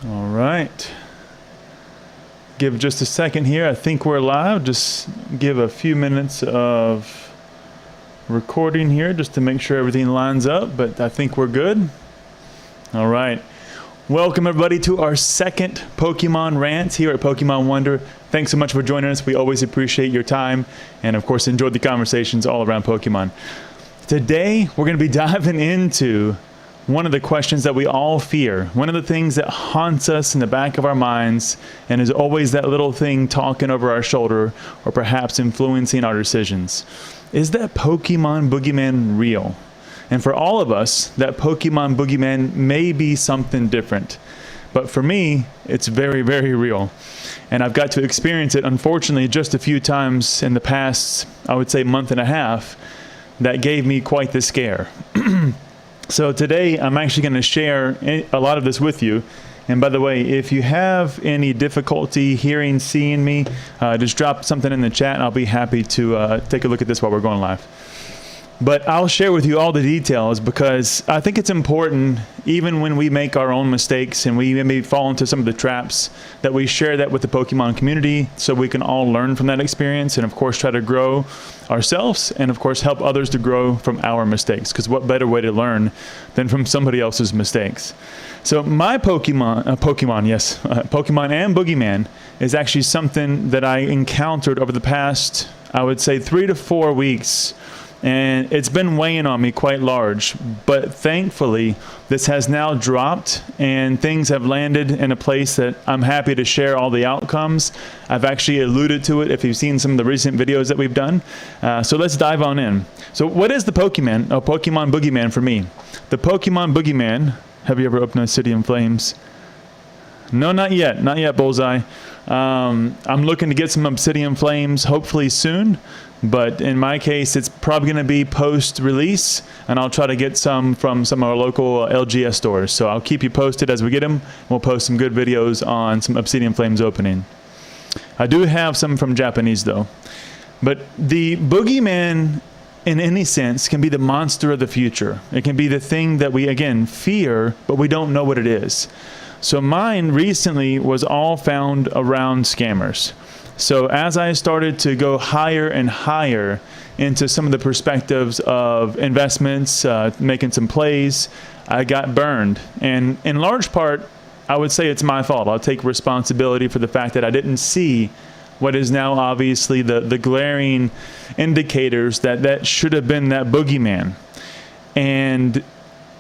All right. Give just a second here. I think we're live. Just give a few minutes of recording here just to make sure everything lines up, but I think we're good. All right. Welcome everybody to our second Pokemon Rants here at Pokemon Wonder. Thanks so much for joining us. We always appreciate your time and of course enjoyed the conversations all around Pokemon. Today we're going to be diving into one of the questions that we all fear, one of the things that haunts us in the back of our minds and is always that little thing talking over our shoulder or perhaps influencing our decisions. Is that Pokemon Boogeyman real? And for all of us, that Pokemon Boogeyman may be something different. But for me, it's very, very real. And I've got to experience it, unfortunately, just a few times in the past, I would say, month and a half, that gave me quite the scare. So today, I'm actually going to share a lot of this with you. And by the way, if you have any difficulty hearing, seeing me, just drop something in the chat and I'll be happy to take a look at this while we're going live. But I'll share with you all the details because I think it's important, even when we make our own mistakes and we maybe fall into some of the traps, that we share that with the Pokemon community so we can all learn from that experience and of course try to grow ourselves and of course help others to grow from our mistakes, because what better way to learn than from somebody else's mistakes. So my Pokemon and Boogeyman is actually something that I encountered over the past, I would say 3 to 4 weeks. And it's been weighing on me quite large, but thankfully this has now dropped and things have landed in a place that I'm happy to share all the outcomes. I've actually alluded to it if you've seen some of the recent videos that we've done. So let's dive on in. So what is the Pokemon Boogeyman for me? The Pokemon Boogeyman, have you ever opened a City in Flames? No, not yet, Bullseye. I'm looking to get some Obsidian Flames hopefully soon. But in my case, it's probably going to be post-release, and I'll try to get some from some of our local LGS stores. So I'll keep you posted as we get them. We'll post some good videos on some Obsidian Flames opening. I do have some from Japanese, though. But the Boogeyman, in any sense, can be the monster of the future. It can be the thing that we, again, fear, but we don't know what it is. So mine recently was all found around scammers. So as I started to go higher and higher into some of the perspectives of investments, making some plays, I got burned. And in large part, I would say it's my fault. I'll take responsibility for the fact that I didn't see what is now obviously the glaring indicators that should have been that Boogeyman. And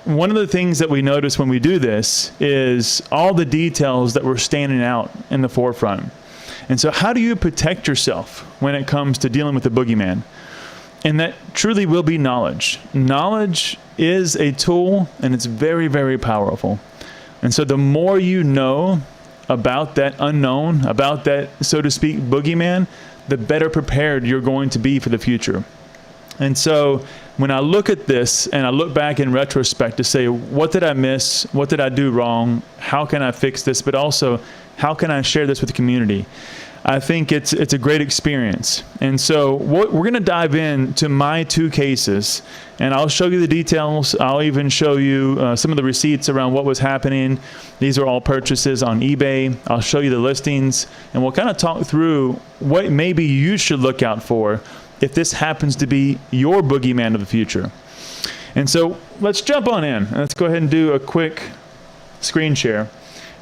one of the things that we notice when we do this is all the details that were standing out in the forefront. And so how do you protect yourself when it comes to dealing with the Boogeyman? And that truly will be knowledge. Knowledge is a tool and it's very, very powerful. And so the more you know about that unknown, about that, so to speak, Boogeyman, the better prepared you're going to be for the future. And so when I look at this and I look back in retrospect to say, what did I miss? What did I do wrong? How can I fix this? But also, how can I share this with the community? I think it's a great experience. And so we're going to dive into my 2 cases, and I'll show you the details. I'll even show you some of the receipts around what was happening. These are all purchases on eBay. I'll show you the listings, and we'll kind of talk through what maybe you should look out for if this happens to be your Boogeyman of the future. And so let's jump on in. Let's go ahead and do a quick screen share.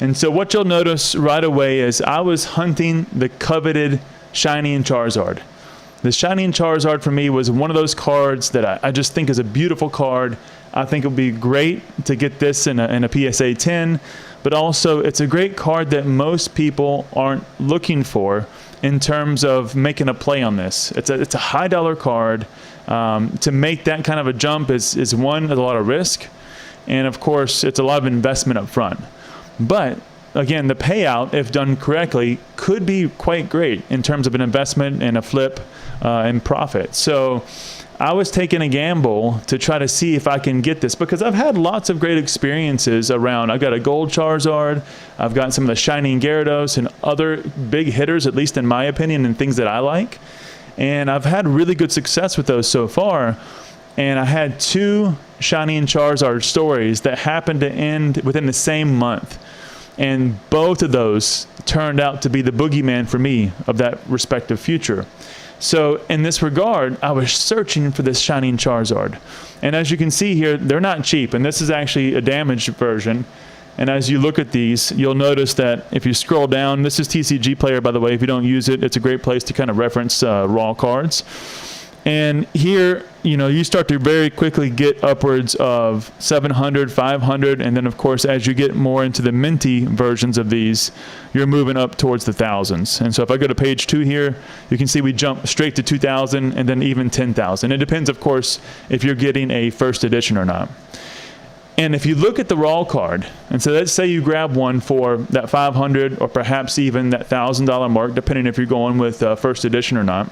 And so what you'll notice right away is I was hunting the coveted Shining Charizard. The Shining Charizard for me was one of those cards that I just think is a beautiful card. I think it would be great to get this in a PSA 10, but also it's a great card that most people aren't looking for in terms of making a play on this. It's a high dollar card. To make that kind of a jump is one, a lot of risk, and of course it's a lot of investment up front. But again, the payout, if done correctly, could be quite great in terms of an investment and a flip and profit. So I was taking a gamble to try to see if I can get this because I've had lots of great experiences around. I've got a gold Charizard, I've got some of the Shining Gyarados and other big hitters, at least in my opinion, and things that I like. And I've had really good success with those so far. And I had 2 Shining Charizard stories that happened to end within the same month. And both of those turned out to be the boogeyman for me of that respective future. So in this regard, I was searching for this Shining Charizard. And as you can see here, they're not cheap. And this is actually a damaged version. And as you look at these, you'll notice that if you scroll down, this is TCG Player, by the way. If you don't use it, it's a great place to kind of reference raw cards. And here, you start to very quickly get upwards of 700, 500, and then of course, as you get more into the minty versions of these, you're moving up towards the thousands. And so if I go to page 2 here, you can see we jump straight to 2,000 and then even 10,000. It depends, of course, if you're getting a first edition or not. And if you look at the raw card, and so let's say you grab one for that 500 or perhaps even that $1,000 mark, depending if you're going with first edition or not,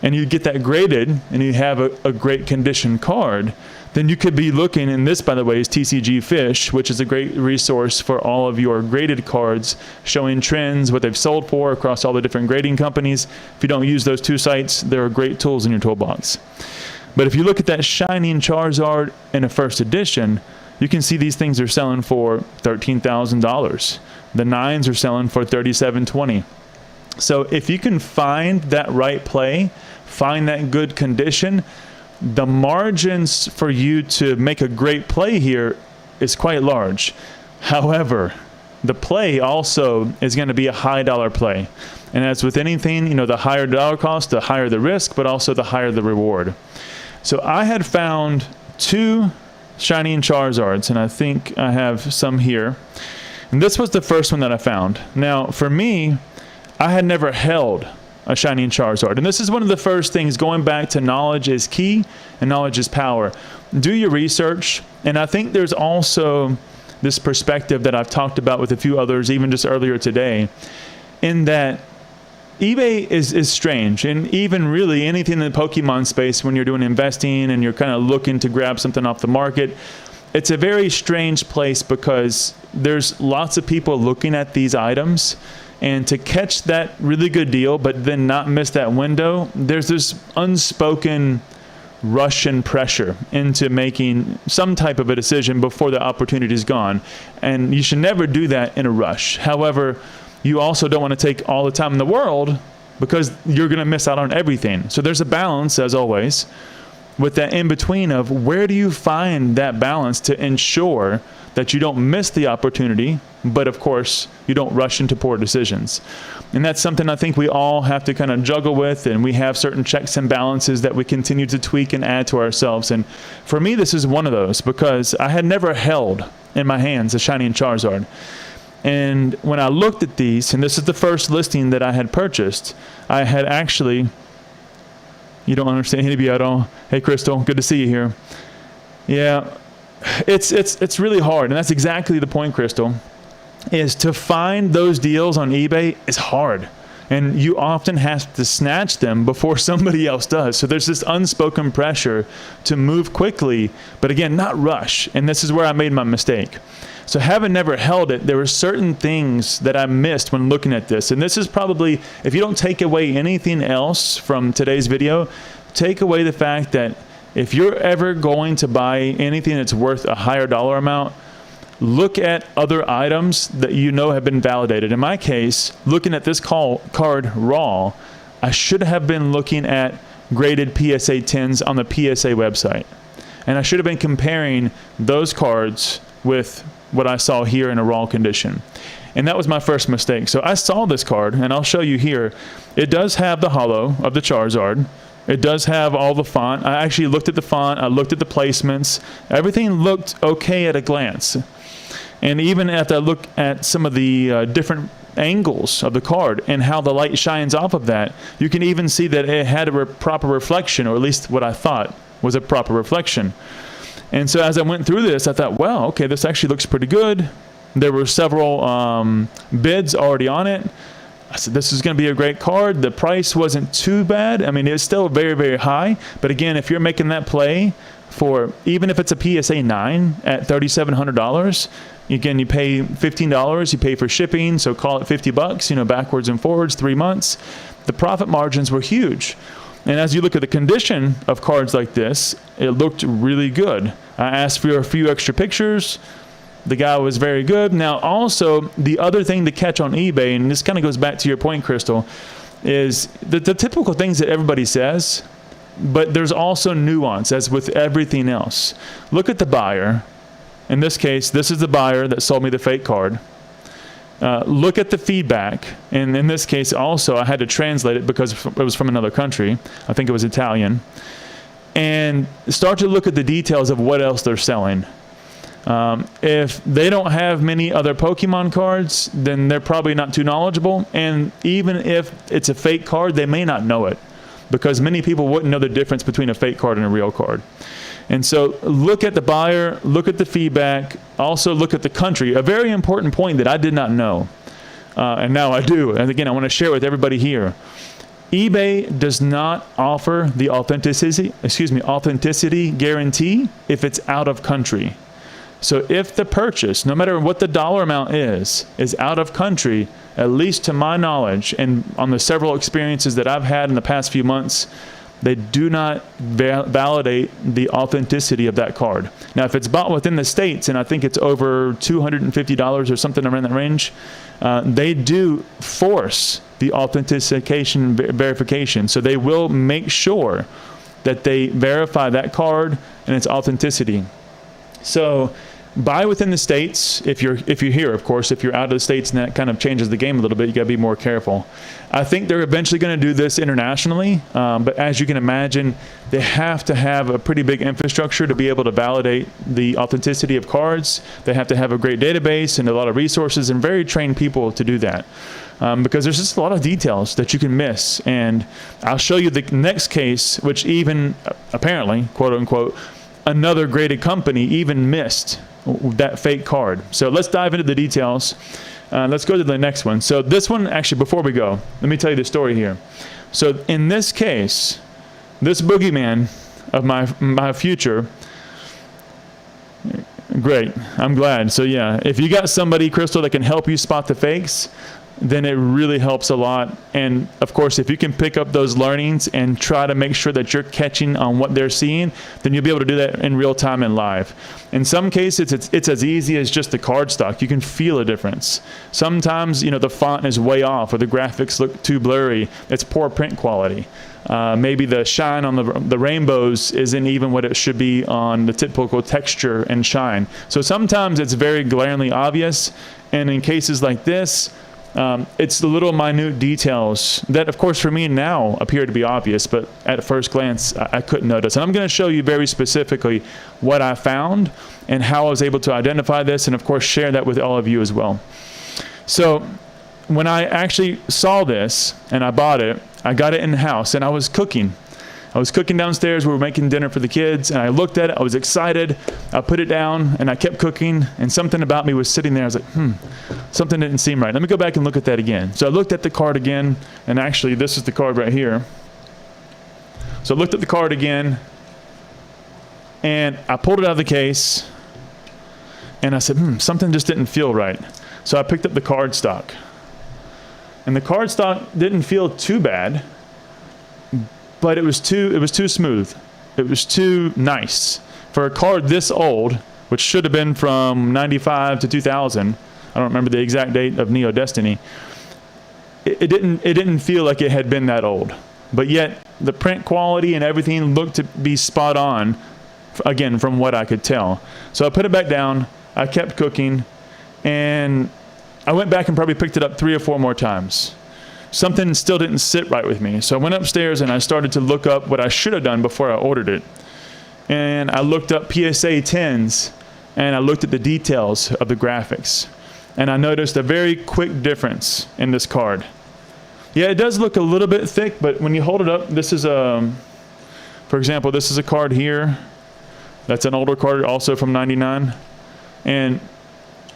and you get that graded and you have a great condition card, then you could be looking, and this, by the way, is TCG Fish, which is a great resource for all of your graded cards, showing trends, what they've sold for across all the different grading companies. If you don't use those 2 sites, they're great tools in your toolbox. But if you look at that Shining Charizard in a first edition, you can see these things are selling for $13,000. The 9s are selling for $3,720. So if you can find that right play, find that good condition, the margins for you to make a great play here is quite large. However, the play also is going to be a high dollar play. And as with anything, the higher dollar cost, the higher the risk, but also the higher the reward. So I had found 2 Shining Charizards, and I think I have some here. And this was the first one that I found. Now, for me, I had never held a Shining Charizard. And this is one of the first things, going back to knowledge is key and knowledge is power. Do your research. And I think there's also this perspective that I've talked about with a few others, even just earlier today, in that eBay is strange. And even really anything in the Pokemon space, when you're doing investing and you're kind of looking to grab something off the market, it's a very strange place because there's lots of people looking at these items. And to catch that really good deal, but then not miss that window, there's this unspoken rush and pressure into making some type of a decision before the opportunity is gone. And you should never do that in a rush. However, you also don't want to take all the time in the world because you're going to miss out on everything. So there's a balance, as always, with that in between of where do you find that balance to ensure that you don't miss the opportunity, but of course, you don't rush into poor decisions. And that's something I think we all have to kind of juggle with, and we have certain checks and balances that we continue to tweak and add to ourselves. And for me, this is one of those because I had never held in my hands a Shining Charizard. And when I looked at these, and this is the first listing that I had purchased, I had actually, you don't understand Hibi at all. Hey, Crystal, good to see you here. Yeah. It's really hard, and that's exactly the point, Crystal, is to find those deals on eBay is hard. And you often have to snatch them before somebody else does. So there's this unspoken pressure to move quickly, but again, not rush. And this is where I made my mistake. So having never held it, there were certain things that I missed when looking at this. And this is probably, if you don't take away anything else from today's video, take away the fact that if you're ever going to buy anything that's worth a higher dollar amount, look at other items that you know have been validated. In my case, looking at this card raw, I should have been looking at graded PSA 10s on the PSA website. And I should have been comparing those cards with what I saw here in a raw condition. And that was my first mistake. So I saw this card, and I'll show you here. It does have the holo of the Charizard. It does have all the font. I actually looked at the font. I looked at the placements. Everything looked okay at a glance. And even after I look at some of the different angles of the card and how the light shines off of that, you can even see that it had a proper reflection, or at least what I thought was a proper reflection. And so as I went through this, I thought, well, okay, this actually looks pretty good. There were several bids already on it. I said, this is going to be a great card. The price wasn't too bad. I mean, it's still very, very high. But again, if you're making that play for, even if it's a PSA 9 at $3,700, again, you pay $15, you pay for shipping, so call it $50, backwards and forwards, 3 months. The profit margins were huge. And as you look at the condition of cards like this, it looked really good. I asked for a few extra pictures. The guy was very good. Now, also, the other thing to catch on eBay, and this kind of goes back to your point, Crystal, is the typical things that everybody says, but there's also nuance, as with everything else. Look at the buyer. In this case, this is the buyer that sold me the fake card. Look at the feedback, and in this case also I had to translate it because it was from another country. I think it was Italian. And start to look at the details of what else they're selling. If they don't have many other Pokemon cards, then they're probably not too knowledgeable. And even if it's a fake card, they may not know it, because many people wouldn't know the difference between a fake card and a real card. And so look at the buyer, look at the feedback, also look at the country. A very important point that I did not know, and now I do. And again, I want to share with everybody here. eBay does not offer the authenticity guarantee if it's out of country. So if the purchase, no matter what the dollar amount is out of country, at least to my knowledge, and on the several experiences that I've had in the past few months, they do not validate the authenticity of that card. Now, if it's bought within the States, and I think it's over $250 or something around that range, they do force the authentication verification. So they will make sure that they verify that card and its authenticity. So buy within the States if you're here, of course. If you're out of the States, and that kind of changes the game a little bit, you got to be more careful. I think they're eventually going to do this internationally, but as you can imagine, they have to have a pretty big infrastructure to be able to validate the authenticity of cards. They have to have a great database and a lot of resources and very trained people to do that, because there's just a lot of details that you can miss. And I'll show you the next case, which even apparently, quote unquote, another graded company even missed that fake card. So let's dive into the details. Let's go to the next one. So this one, actually, before we go, let me tell you the story here. So in this case, this Boogeyman of my future, great, I'm glad. So yeah, if you got somebody, Crystal, that can help you spot the fakes, then it really helps a lot. And of course, if you can pick up those learnings and try to make sure that you're catching on what they're seeing, then you'll be able to do that in real time and live. In some cases, it's as easy as just the card stock. You can feel a difference. Sometimes, the font is way off, or the graphics look too blurry. It's poor print quality. Maybe the shine on the rainbows isn't even what it should be on the typical texture and shine. So sometimes it's very glaringly obvious. And in cases like this, it's the little minute details that, of course, for me now appear to be obvious, but at first glance, I couldn't notice. And I'm going to show you very specifically what I found and how I was able to identify this, and of course, share that with all of you as well. So when I actually saw this and I bought it, I got it in the house, and I was cooking. I was cooking downstairs. We were making dinner for the kids, and I looked at it. I was excited. I put it down, and I kept cooking, and something about me was sitting there. I was like, something didn't seem right. Let me go back and look at that again. So I looked at the card again, and actually, this is the card right here. So I looked at the card again, and I pulled it out of the case, and I said, something just didn't feel right. So I picked up the card stock, and the card stock didn't feel too bad, but it was too smooth. It was too nice. For a card this old, which should have been from 95 to 2000, I don't remember the exact date of Neo Destiny, it didn't feel like it had been that old. But yet, the print quality and everything looked to be spot on, again, from what I could tell. So I put it back down, I kept cooking, and I went back and probably picked it up 3 or 4 more times. Something still didn't sit right with me. So I went upstairs and I started to look up what I should have done before I ordered it. And I looked up PSA 10s, and I looked at the details of the graphics. And I noticed a very quick difference in this card. Yeah, it does look a little bit thick, but when you hold it up, this is for example, this is a card here. That's an older card, also from 99. And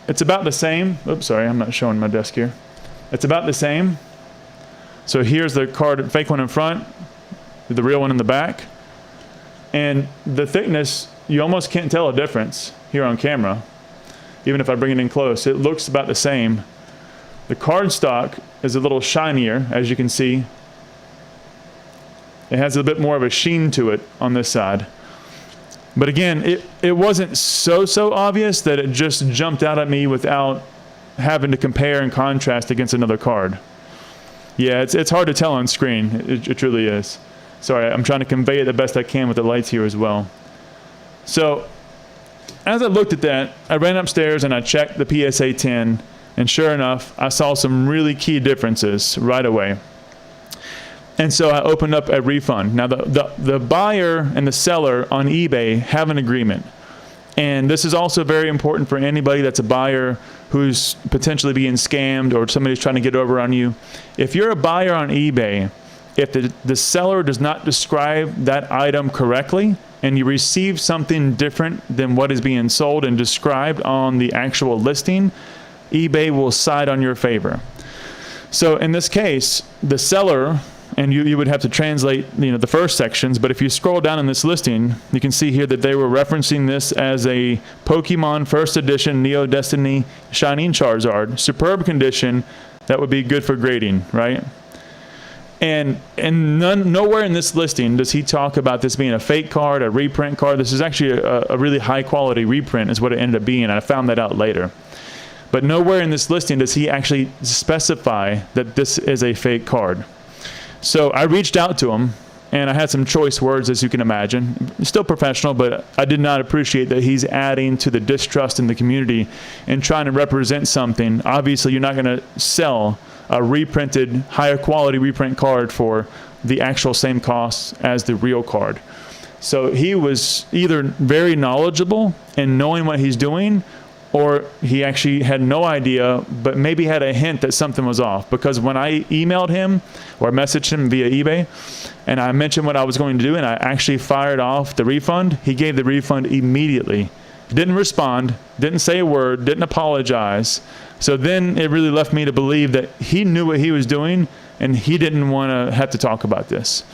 it's about the same. Oops, sorry, I'm not showing my desk here. It's about the same. So here's the card, fake one in front, the real one in the back. And the thickness, you almost can't tell a difference here on camera. Even if I bring it in close, it looks about the same. The card stock is a little shinier, as you can see. It has a bit more of a sheen to it on this side. But again, it wasn't so obvious that it just jumped out at me without having to compare and contrast against another card. Yeah, it's hard to tell on screen. It truly is. Sorry, I'm trying to convey it the best I can with the lights here as well. So as I looked at that, I ran upstairs and I checked the PSA 10, and sure enough, I saw some really key differences right away. And so I opened up a refund. Now the buyer and the seller on eBay have an agreement. And this is also very important for anybody that's a buyer who's potentially being scammed or somebody's trying to get over on you. If you're a buyer on eBay, if the seller does not describe that item correctly and you receive something different than what is being sold and described on the actual listing, eBay will side on your favor. So in this case, the seller, and you would have to translate, the first sections, but if you scroll down in this listing, you can see here that they were referencing this as a Pokemon First Edition Neo Destiny Shining Charizard, superb condition, that would be good for grading, right? And nowhere in this listing does he talk about this being a fake card, a reprint card. This is actually a really high quality reprint is what it ended up being, and I found that out later. But nowhere in this listing does he actually specify that this is a fake card. So I reached out to him, and I had some choice words, as you can imagine. Still professional, but I did not appreciate that he's adding to the distrust in the community and trying to represent something. Obviously, you're not going to sell a reprinted, higher quality reprint card for the actual same cost as the real card. So he was either very knowledgeable in knowing what he's doing, or he actually had no idea, but maybe had a hint that something was off. Because when I emailed him or messaged him via eBay, and I mentioned what I was going to do, and I actually fired off the refund, he gave the refund immediately. Didn't respond, didn't say a word, didn't apologize. So then it really left me to believe that he knew what he was doing, and he didn't want to have to talk about this.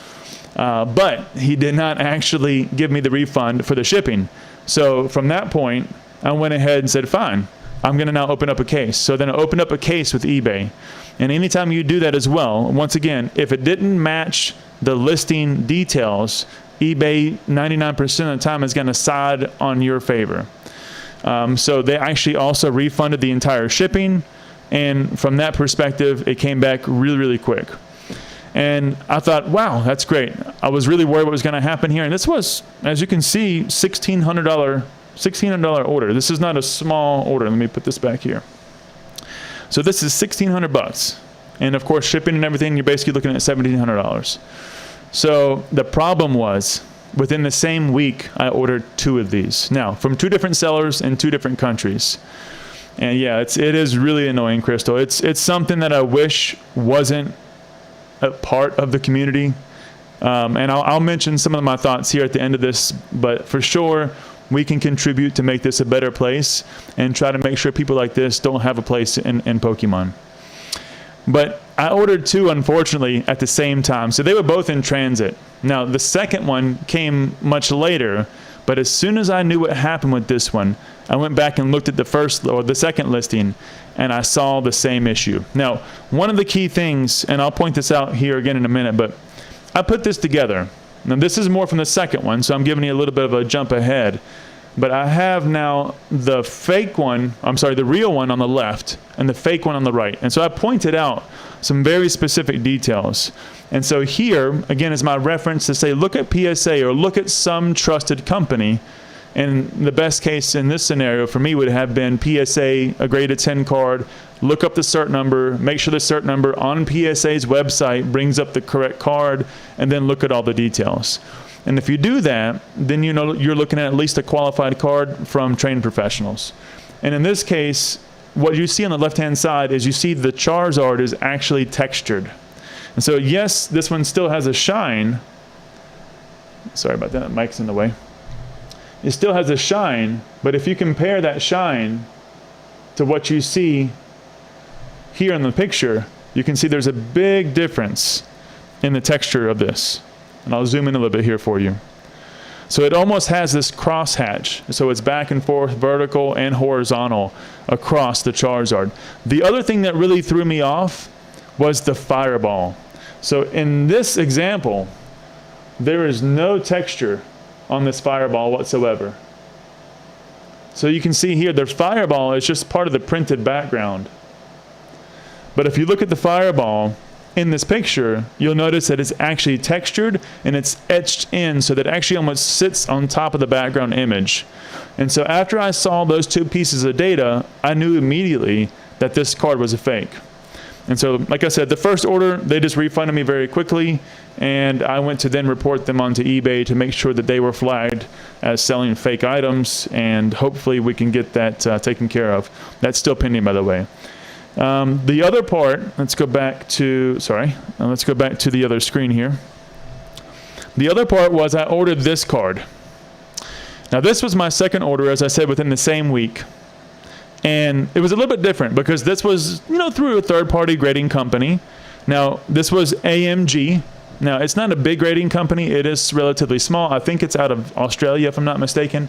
But he did not actually give me the refund for the shipping. So from that point, I went ahead and said, fine, I'm going to now open up a case. So then I opened up a case with eBay. And anytime you do that as well, once again, if it didn't match the listing details, eBay 99% of the time is going to side on your favor. So they actually also refunded the entire shipping. And from that perspective, it came back really, really quick. And I thought, wow, that's great. I was really worried what was going to happen here. And this was, as you can see, $1,600 order. This is not a small order. Let me put this back here. So this is $1,600, and of course shipping and everything, you're basically looking at $1,700. So the problem was, within the same week, I ordered 2 of these. Now, from 2 different sellers in 2 different countries. And yeah, it is really annoying, Crystal. It's something that I wish wasn't a part of the community. And I'll mention some of my thoughts here at the end of this, but for sure, we can contribute to make this a better place and try to make sure people like this don't have a place in Pokemon. But I ordered 2, unfortunately, at the same time. So they were both in transit. Now, the second one came much later, but as soon as I knew what happened with this one, I went back and looked at the second listing, and I saw the same issue. Now, one of the key things, and I'll point this out here again in a minute, but I put this together. Now, this is more from the second one, so I'm giving you a little bit of a jump ahead. But I have now the real one on the left and the fake one on the right. And so I pointed out some very specific details. And so here, again, is my reference to say, look at PSA or look at some trusted company. And the best case in this scenario for me would have been PSA, a graded 10 card, look up the cert number, make sure the cert number on PSA's website brings up the correct card, and then look at all the details. And if you do that, then you know you're looking at least a qualified card from trained professionals. And in this case, what you see on the left-hand side is you see the Charizard is actually textured. And so yes, this one still has a shine. Sorry about that, mic's in the way. It still has a shine, but if you compare that shine to what you see here in the picture, you can see there's a big difference in the texture of this. And I'll zoom in a little bit here for you. So it almost has this crosshatch. So it's back and forth, vertical and horizontal across the Charizard. The other thing that really threw me off was the fireball. So in this example, there is no texture on this Fireball whatsoever. So you can see here, the Fireball is just part of the printed background. But if you look at the Fireball in this picture, you'll notice that it's actually textured and it's etched in so that it actually almost sits on top of the background image. And so after I saw those two pieces of data, I knew immediately that this card was a fake. And so, like I said, the first order, they just refunded me very quickly, and I went to then report them onto eBay to make sure that they were flagged as selling fake items, and hopefully we can get that taken care of. That's still pending, by the way. The other part, let's go back to the other screen here. The other part was I ordered this card. Now this was my second order, as I said, within the same week. And it was a little bit different because this was, through a third-party grading company. Now, this was AMG. Now, it's not a big grading company. It is relatively small. I think it's out of Australia, if I'm not mistaken.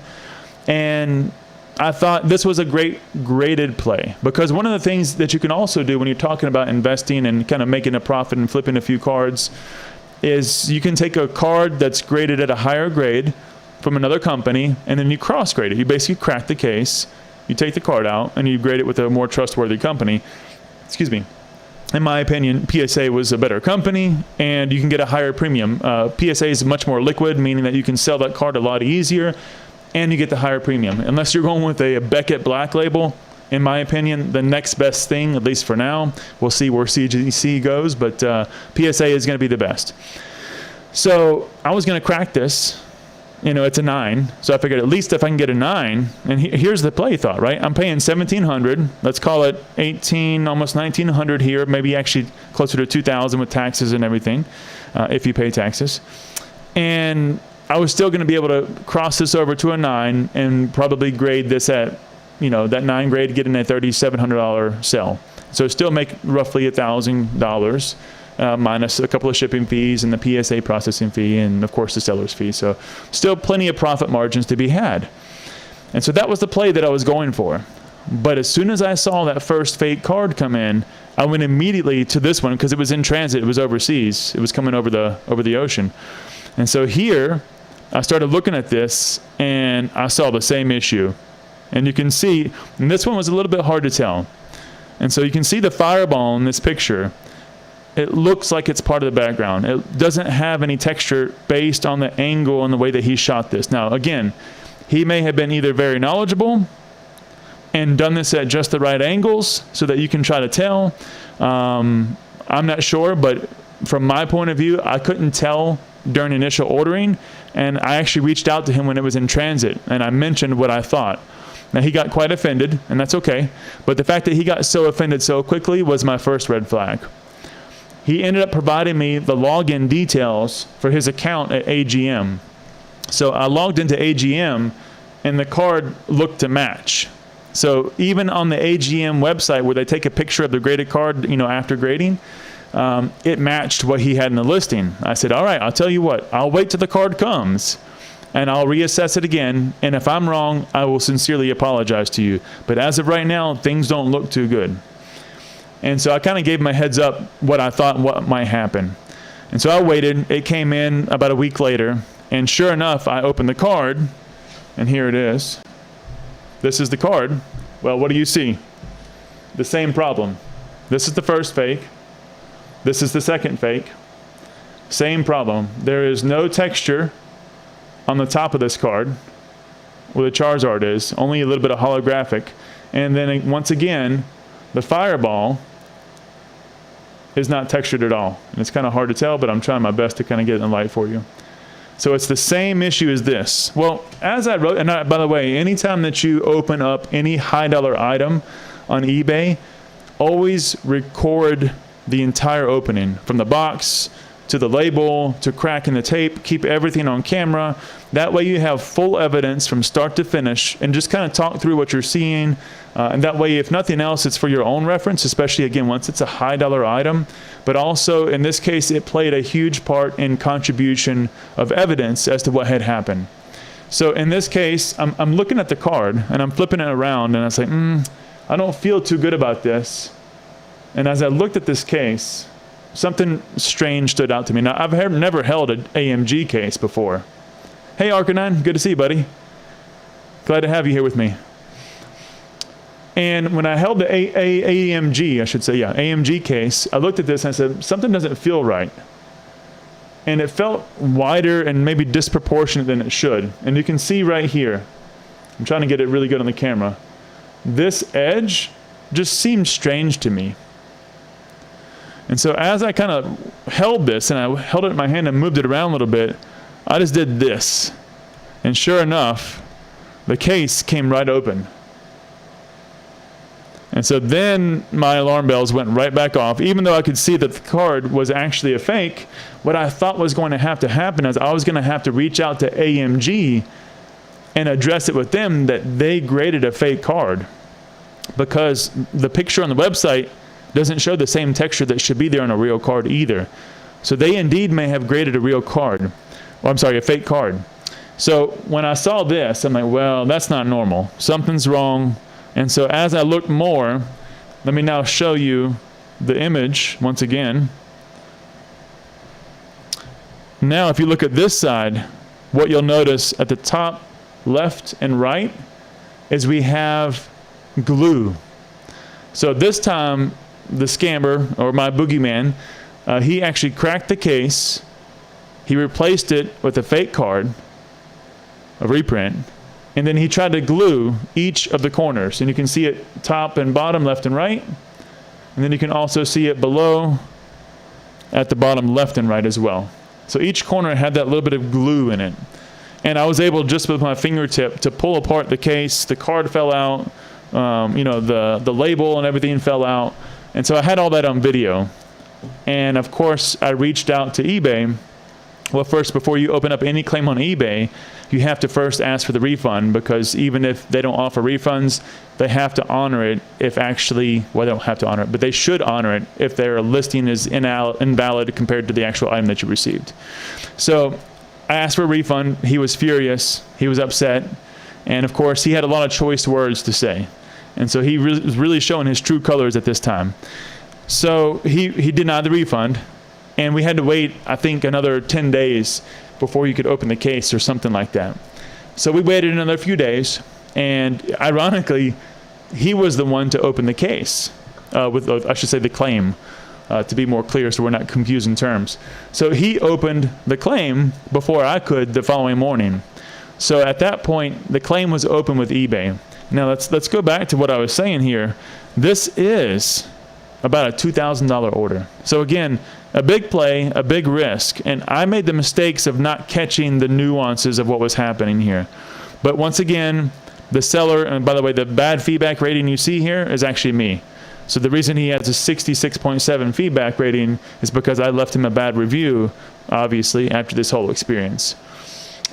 And I thought this was a great graded play, because one of the things that you can also do when you're talking about investing and kind of making a profit and flipping a few cards is you can take a card that's graded at a higher grade from another company, and then you cross-grade it. You basically crack the case. You take the card out and you grade it with a more trustworthy company. Excuse me. In my opinion, PSA was a better company, and you can get a higher premium. PSA is much more liquid, meaning that you can sell that card a lot easier, and you get the higher premium. Unless you're going with a Beckett Black Label, in my opinion, the next best thing, at least for now. We'll see where CGC goes, but PSA is going to be the best. So I was going to crack this. It's a 9, so I figured at least if I can get a 9, and here's the play thought, right? I'm paying $1,700. Let's call it 18, almost 1,900 here, maybe actually closer to 2,000 with taxes and everything, if you pay taxes. And I was still going to be able to cross this over to a 9 and probably grade this at, that 9 grade, get in a $3,700 sell. So still make roughly $1,000. Minus a couple of shipping fees and the PSA processing fee and, of course, the seller's fee. So still plenty of profit margins to be had. And so that was the play that I was going for. But as soon as I saw that first fake card come in, I went immediately to this one because it was in transit. It was overseas. It was coming over the ocean. And so here, I started looking at this, and I saw the same issue. And you can see, and this one was a little bit hard to tell. And so you can see the Fireball in this picture. It looks like it's part of the background. It doesn't have any texture based on the angle and the way that he shot this. Now, again, he may have been either very knowledgeable and done this at just the right angles so that you can try to tell. I'm not sure, but from my point of view, I couldn't tell during initial ordering, and I actually reached out to him when it was in transit, and I mentioned what I thought. Now, he got quite offended, and that's okay, but the fact that he got so offended so quickly was my first red flag. He ended up providing me the login details for his account at AGM. So I logged into AGM, and the card looked to match. So even on the AGM website where they take a picture of the graded card, after grading, it matched what he had in the listing. I said, all right, I'll tell you what, I'll wait till the card comes, and I'll reassess it again. And if I'm wrong, I will sincerely apologize to you. But as of right now, things don't look too good. And so I kind of gave my heads up what I thought what might happen. And so I waited. It came in about a week later. And sure enough, I opened the card, and here it is. This is the card. Well, what do you see? The same problem. This is the first fake. This is the second fake. Same problem. There is no texture on the top of this card where the Charizard is, only a little bit of holographic. And then once again, the Fireball is not textured at all. And it's kind of hard to tell, but I'm trying my best to kind of get it in the light for you. So it's the same issue as this. Well, as I wrote, and by the way, anytime that you open up any high dollar item on eBay, always record the entire opening from the box to the label to cracking the tape. Keep everything on camera. That way you have full evidence from start to finish, and just kind of talk through what you're seeing. And that way, if nothing else, it's for your own reference, especially, again, once it's a high dollar item. But also, in this case, it played a huge part in contribution of evidence as to what had happened. So in this case, I'm looking at the card, and I'm flipping it around, and I say, I don't feel too good about this. And as I looked at this case, something strange stood out to me. Now, I've never held an AMG case before. Hey, Arcanine, good to see you, buddy. Glad to have you here with me. And when I held the AMG case, I looked at this and I said, something doesn't feel right. And it felt wider and maybe disproportionate than it should. And you can see right here, I'm trying to get it really good on the camera, this edge just seemed strange to me. And so as I kind of held this and I held it in my hand and moved it around a little bit, I just did this. And sure enough, the case came right open. And so then my alarm bells went right back off. Even though I could see that the card was actually a fake, what I thought was going to happen is I was going to have to reach out to AMG and address it with them that they graded a fake card, because the picture on the website doesn't show the same texture that should be there on a real card either. So they indeed may have graded a real card. Well, I'm sorry, a fake card. So when I saw this, I'm like, well, that's not normal. Something's wrong. And so as I looked more, let me now show you the image once again. Now if you look at this side, what you'll notice at the top left and right is we have glue. So this time the scammer, or my boogeyman, he actually cracked the case, he replaced it with a fake card, a reprint, and then he tried to glue each of the corners. And you can see it top and bottom, left and right. And then you can also see it below at the bottom left and right as well. So each corner had that little bit of glue in it. And I was able, just with my fingertip, to pull apart the case. The card fell out. The label and everything fell out. And so I had all that on video. And of course, I reached out to eBay. Well, first, before you open up any claim on eBay, you have to first ask for the refund, because even if they don't offer refunds, they have to honor it if actually, well, they don't have to honor it, but they should honor it if their listing is invalid compared to the actual item that you received. So I asked for a refund. He was furious. He was upset. And of course, he had a lot of choice words to say. And so he was really showing his true colors at this time. So he denied the refund. And we had to wait, I think, another 10 days before you could open the case or something like that. So we waited another few days, and ironically, he was the one to open the case, I should say the claim, to be more clear so we're not confusing terms. So he opened the claim before I could the following morning. So at that point, the claim was open with eBay. Now let's go back to what I was saying here. This is about a $2,000 order. So again, a big play, a big risk, and I made the mistakes of not catching the nuances of what was happening here. But once again, the seller, and by the way, the bad feedback rating you see here is actually me. So the reason he has a 66.7 feedback rating is because I left him a bad review, obviously, after this whole experience.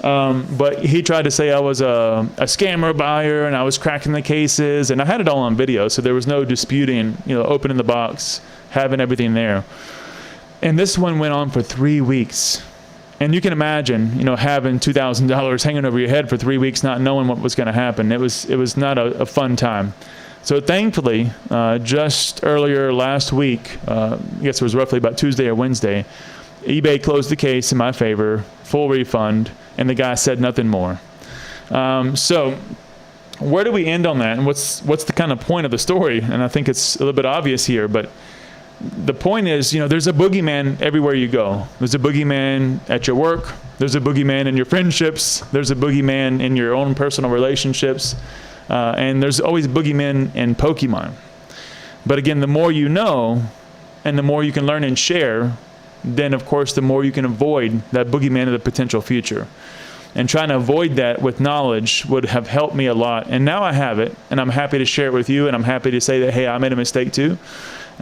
But he tried to say I was a scammer buyer and I was cracking the cases, and I had it all on video, so there was no disputing, opening the box, having everything there. And this one went on for 3 weeks. And you can imagine, having $2,000 hanging over your head for 3 weeks, not knowing what was going to happen. It was not a fun time. So thankfully, just earlier last week, I guess it was roughly about Tuesday or Wednesday, eBay closed the case in my favor, full refund, and the guy said nothing more. So where do we end on that? And what's the kind of point of the story? And I think it's a little bit obvious here, but the point is, there's a boogeyman everywhere you go. There's a boogeyman at your work. There's a boogeyman in your friendships. There's a boogeyman in your own personal relationships. And there's always boogeymen in Pokemon. But again, the more you know, and the more you can learn and share, then of course, the more you can avoid that boogeyman of the potential future. And trying to avoid that with knowledge would have helped me a lot. And now I have it, and I'm happy to share it with you, and I'm happy to say that, hey, I made a mistake too.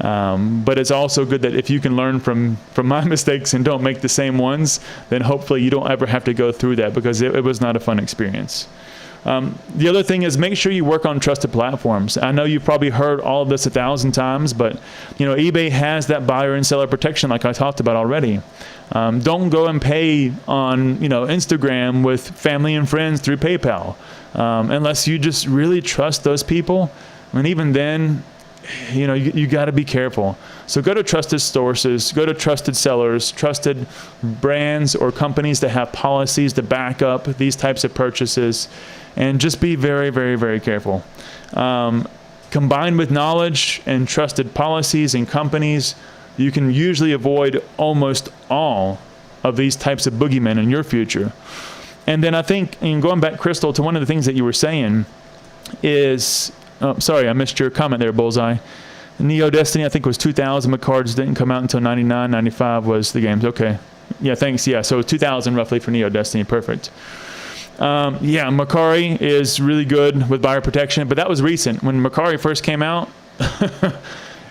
But it's also good that if you can learn from my mistakes and don't make the same ones, then hopefully you don't ever have to go through that, because it was not a fun experience. The other thing is, make sure you work on trusted platforms. I know you've probably heard all of this 1,000 times, but eBay has that buyer and seller protection like I talked about already. Don't go and pay on Instagram with family and friends through PayPal unless you just really trust those people. And even then, you got to be careful. So go to trusted sources, go to trusted sellers, trusted brands or companies that have policies to back up these types of purchases, and just be very, very, very careful. Combined with knowledge and trusted policies and companies, you can usually avoid almost all of these types of boogeymen in your future. And then I think, and going back, Crystal, to one of the things that you were saying is, sorry, I missed your comment there, Bullseye. Neo Destiny, I think, was 2000, but cards didn't come out until 99, 95 was the games. Okay. Yeah, thanks. Yeah, so 2000 roughly for Neo Destiny. Perfect. Yeah, Macari is really good with buyer protection, but that was recent. When Macari first came out,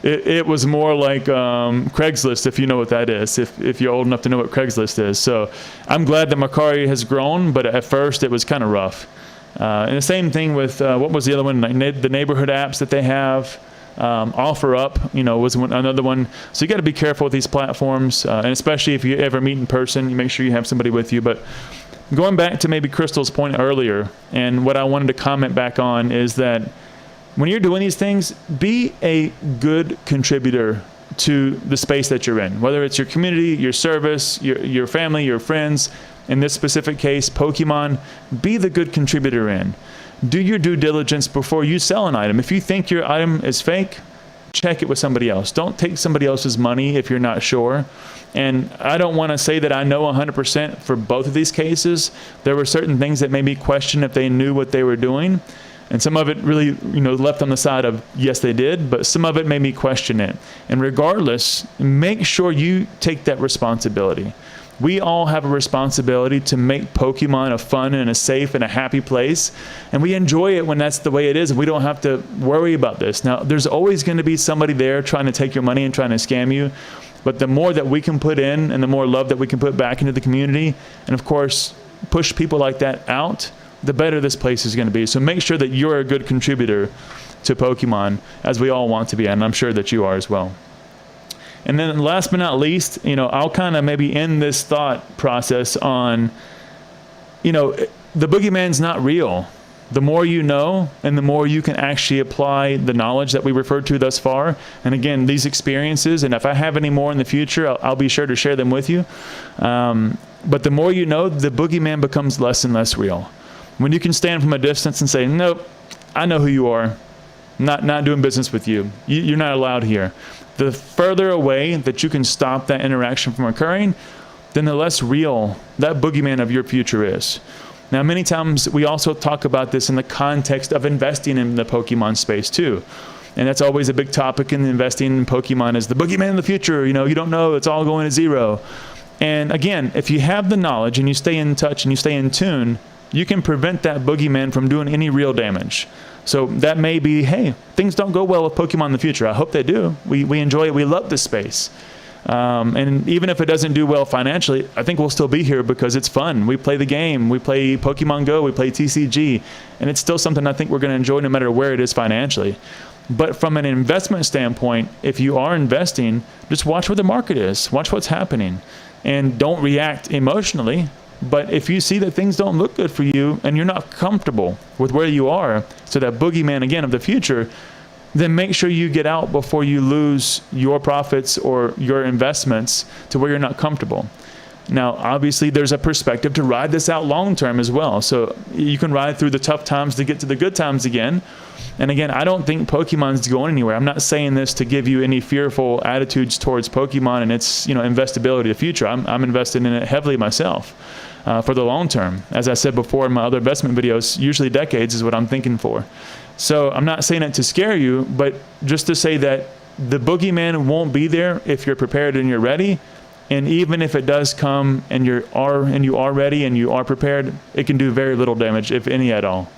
it was more like Craigslist, if you know what that is, if you're old enough to know what Craigslist is. So I'm glad that Macari has grown, but at first it was kind of rough. And the same thing with, what was the other one? Like the neighborhood apps that they have. OfferUp, was another one. So you got to be careful with these platforms, and especially if you ever meet in person, you make sure you have somebody with you. But going back to maybe Crystal's point earlier, and what I wanted to comment back on is that when you're doing these things, be a good contributor to the space that you're in, whether it's your community, your service, your family, your friends. In this specific case, Pokemon, be the good contributor in. Do your due diligence before you sell an item. If you think your item is fake, check it with somebody else. Don't take somebody else's money if you're not sure. And I don't want to say that I know 100% for both of these cases. There were certain things that made me question if they knew what they were doing. And some of it really, left on the side of, yes, they did, but some of it made me question it. And regardless, make sure you take that responsibility. We all have a responsibility to make Pokemon a fun and a safe and a happy place. And we enjoy it when that's the way it is. And we don't have to worry about this. Now, there's always going to be somebody there trying to take your money and trying to scam you. But the more that we can put in and the more love that we can put back into the community, and of course, push people like that out, the better this place is going to be. So make sure that you're a good contributor to Pokemon, as we all want to be, and I'm sure that you are as well. And then last but not least, I'll kind of maybe end this thought process on, the boogeyman's not real. The more you know, and the more you can actually apply the knowledge that we referred to thus far. And again, these experiences, and if I have any more in the future, I'll be sure to share them with you. But the more you know, the boogeyman becomes less and less real. When you can stand from a distance and say, nope, I know who you are. Not doing business with you. You're not allowed here. The further away that you can stop that interaction from occurring, then the less real that boogeyman of your future is. Now, many times we also talk about this in the context of investing in the Pokemon space too. And that's always a big topic in investing in Pokemon, is the boogeyman of the future. You don't know, it's all going to zero. And again, if you have the knowledge and you stay in touch and you stay in tune, you can prevent that boogeyman from doing any real damage. So that may be, hey, things don't go well with Pokemon in the future. I hope they do. We enjoy it. We love this space. And even if it doesn't do well financially, I think we'll still be here because it's fun. We play the game. We play Pokemon Go. We play TCG. And it's still something I think we're going to enjoy no matter where it is financially. But from an investment standpoint, if you are investing, just watch where the market is. Watch what's happening. And don't react emotionally. But if you see that things don't look good for you and you're not comfortable with where you are, so that boogeyman again of the future, then make sure you get out before you lose your profits or your investments to where you're not comfortable. Now, obviously, there's a perspective to ride this out long term as well. So you can ride through the tough times to get to the good times again. And again, I don't think Pokemon's going anywhere. I'm not saying this to give you any fearful attitudes towards Pokemon and its investability in the future. I'm invested in it heavily myself. For the long term. As I said before in my other investment videos, usually decades is what I'm thinking for. So I'm not saying it to scare you, but just to say that the boogeyman won't be there if you're prepared and you're ready. And even if it does come and you are ready and you are prepared, it can do very little damage, if any at all.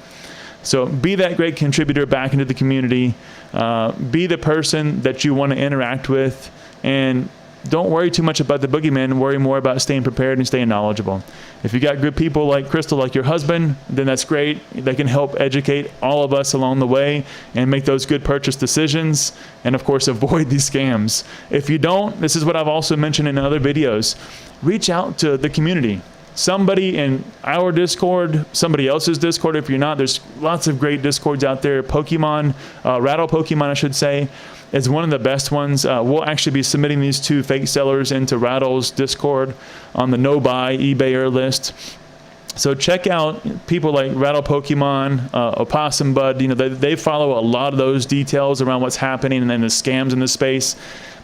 So be that great contributor back into the community. Be the person that you want to interact with, and don't worry too much about the boogeyman. Worry more about staying prepared and staying knowledgeable. If you got good people like Crystal, like your husband, then that's great. They can help educate all of us along the way and make those good purchase decisions, and of course avoid these scams. If you don't, this is what I've also mentioned in other videos, reach out to the community. Somebody in our Discord, somebody else's Discord. If you're not, there's lots of great Discords out there. Pokemon, Rattle Pokemon, I should say. is one of the best ones. We'll actually be submitting these two fake sellers into Rattle's Discord on the no-buy eBayer list. So check out people like Rattle Pokémon, Opossum Bud. They follow a lot of those details around what's happening and then the scams in the space.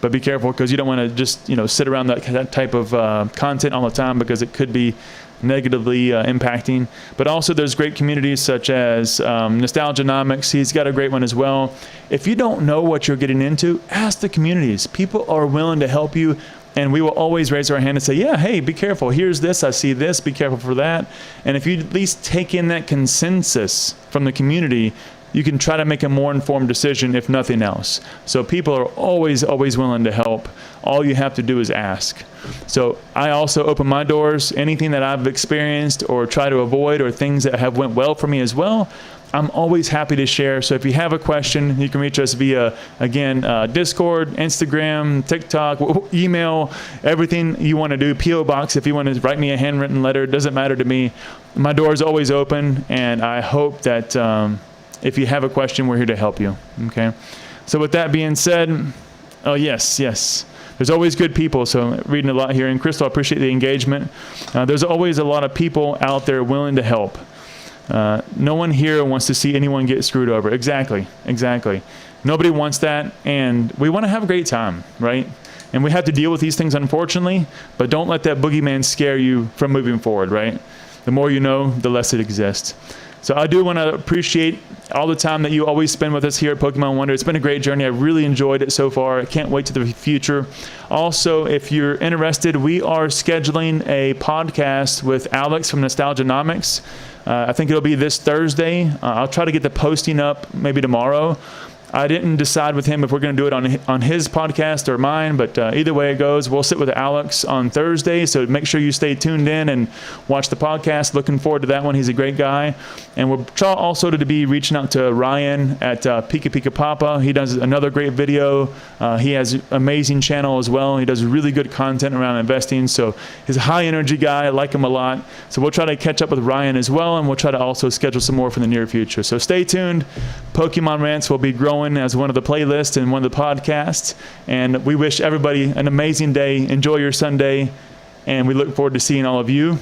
But be careful, because you don't want to just sit around that type of content all the time, because it could be negatively impacting. But also there's great communities such as Nostalgianomics. He's got a great one as well. If you don't know what you're getting into, ask the communities. People are willing to help you. And we will always raise our hand and say, yeah, hey, be careful. Here's this. I see this. Be careful for that. And if you at least take in that consensus from the community, you can try to make a more informed decision, if nothing else. So people are always willing to help. All you have to do is ask. So I also open my doors. Anything that I've experienced or try to avoid, or things that have went well for me as well, I'm always happy to share. So if you have a question, you can reach us via, again, Discord, Instagram, TikTok, email, everything you want to do. P.O. Box, if you want to write me a handwritten letter, it doesn't matter to me. My door is always open, and I hope that if you have a question, we're here to help you. Okay. So with that being said, oh, yes. There's always good people, so reading a lot here. And Crystal, I appreciate the engagement. There's always a lot of people out there willing to help. No one here wants to see anyone get screwed over. Exactly. Nobody wants that, and we want to have a great time, right? And we have to deal with these things, unfortunately, but don't let that boogeyman scare you from moving forward, right? The more you know, the less it exists. So I do want to appreciate all the time that you always spend with us here at Pokemon Wonder. It's been a great journey. I really enjoyed it so far. I can't wait to the future. Also, if you're interested, we are scheduling a podcast with Alex from Nostalgianomics. I think it'll be this Thursday. I'll try to get the posting up maybe tomorrow. I didn't decide with him if we're going to do it on his podcast or mine, but either way it goes, we'll sit with Alex on Thursday. So make sure you stay tuned in and watch the podcast. Looking forward to that one. He's a great guy. And we'll try also to be reaching out to Ryan at Pika Pika Papa. He does another great video. He has an amazing channel as well. He does really good content around investing. So he's a high energy guy. I like him a lot. So we'll try to catch up with Ryan as well, and we'll try to also schedule some more for the near future. So stay tuned. Pokemon Rants will be growing as one of the playlists and one of the podcasts. And we wish everybody an amazing day. Enjoy your Sunday. And we look forward to seeing all of you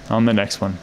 on the next one.